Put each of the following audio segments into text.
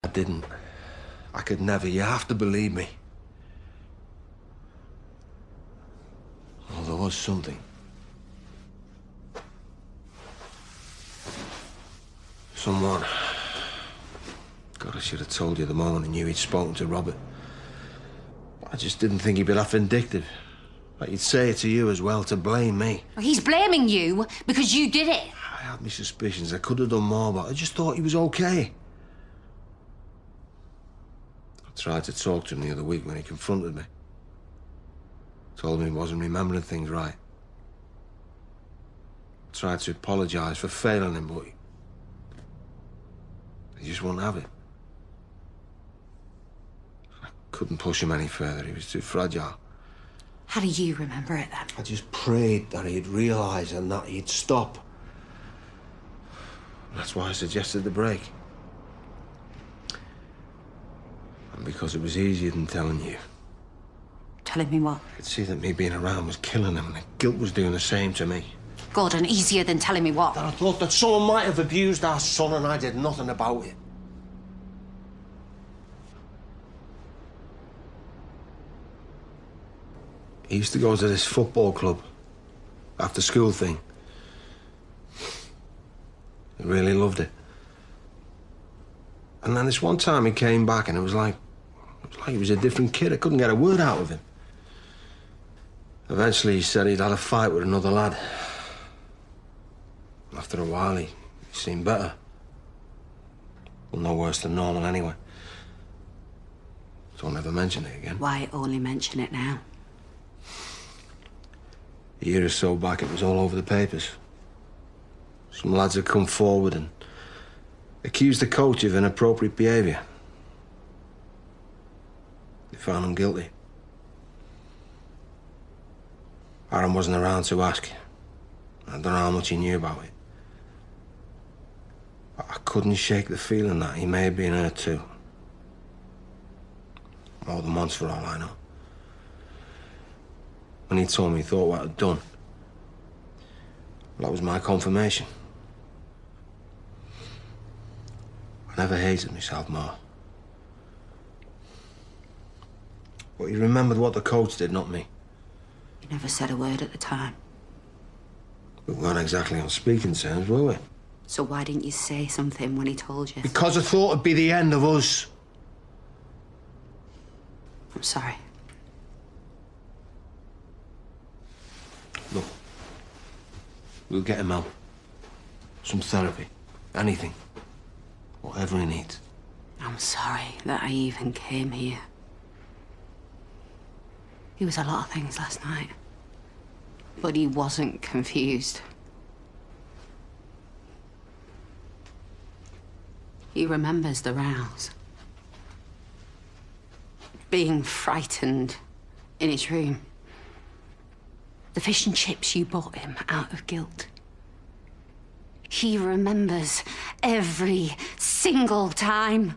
I didn't. I could never. You have to believe me. Oh, there was something. Someone. God, I should have told you the moment I knew he'd spoken to Robert. I just didn't think he'd be that vindictive. Like he'd say it to you as well, to blame me. Well, he's blaming you because you did it. I had my suspicions. I could have done more, but I just thought he was okay. I tried to talk to him the other week when he confronted me. Told me he wasn't remembering things right. I tried to apologise for failing him, but he just wouldn't have it. I couldn't push him any further. He was too fragile. How do you remember it, then? I just prayed that he'd realise and that he'd stop. That's why I suggested the break. And because it was easier than telling you. Telling me what? I could see that me being around was killing him, and the guilt was doing the same to me. Gordon, easier than telling me what? That I thought that someone might have abused our son and I did nothing about it. He used to go to this football club, after school thing. He really loved it. And then this one time he came back and it was like he was a different kid. I couldn't get a word out of him. Eventually he said he'd had a fight with another lad. After a while he seemed better. Well, no worse than normal anyway. So I'll never mention it again. Why only mention it now? A year or so back, it was all over the papers. Some lads had come forward and accused the coach of inappropriate behaviour. They found him guilty. Aaron wasn't around to ask. I don't know how much he knew about it. But I couldn't shake the feeling that he may have been hurt too. More than once, for all I know. When he told me he thought what I'd done, that was my confirmation. I never hated myself more. But he remembered what the coach did, not me. You never said a word at the time. We weren't exactly on speaking terms, were we? So why didn't you say something when he told you? Because I thought it'd be the end of us. I'm sorry. Look, we'll get him out. Some therapy. Anything. Whatever he needs. I'm sorry that I even came here. He was a lot of things last night. But he wasn't confused. He remembers the rows. Being frightened in his room. The fish and chips you bought him out of guilt. He remembers every single time.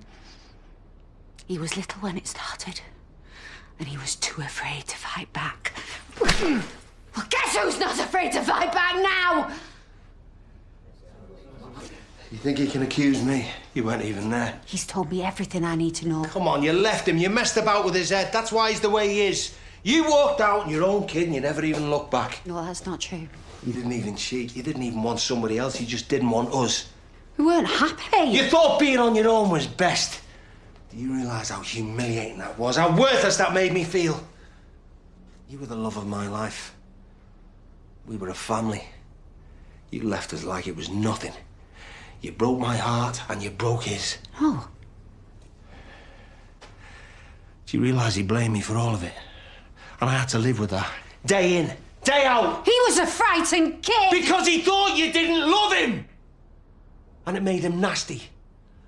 He was little when it started, and he was too afraid to fight back. Well, guess who's not afraid to fight back now? You think he can accuse me? You weren't even there. He's told me everything I need to know. Come on, you left him. You messed about with his head. That's why he's the way he is. You walked out on your own kid and you never even looked back. No, that's not true. You didn't even cheat. You didn't even want somebody else. You just didn't want us. We weren't happy. You thought being on your own was best. Do you realise how humiliating that was? How worthless that made me feel? You were the love of my life. We were a family. You left us like it was nothing. You broke my heart and you broke his. Oh. Do you realise he blamed me for all of it? And I had to live with that. Day in, day out. He was a frightened kid. Because he thought you didn't love him. And it made him nasty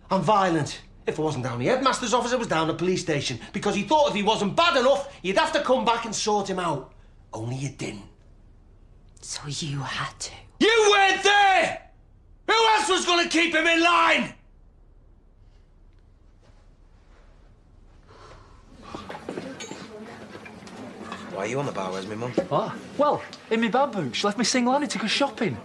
and violent. If it wasn't down the headmaster's office, it was down the police station. Because he thought if he wasn't bad enough, you'd have to come back and sort him out. Only you didn't. So you had to. You weren't there! Who else was going to keep him in line? Why are you on the bar? Where's my mum? What? Well, in my bad boot. She left me single-handed to go shopping.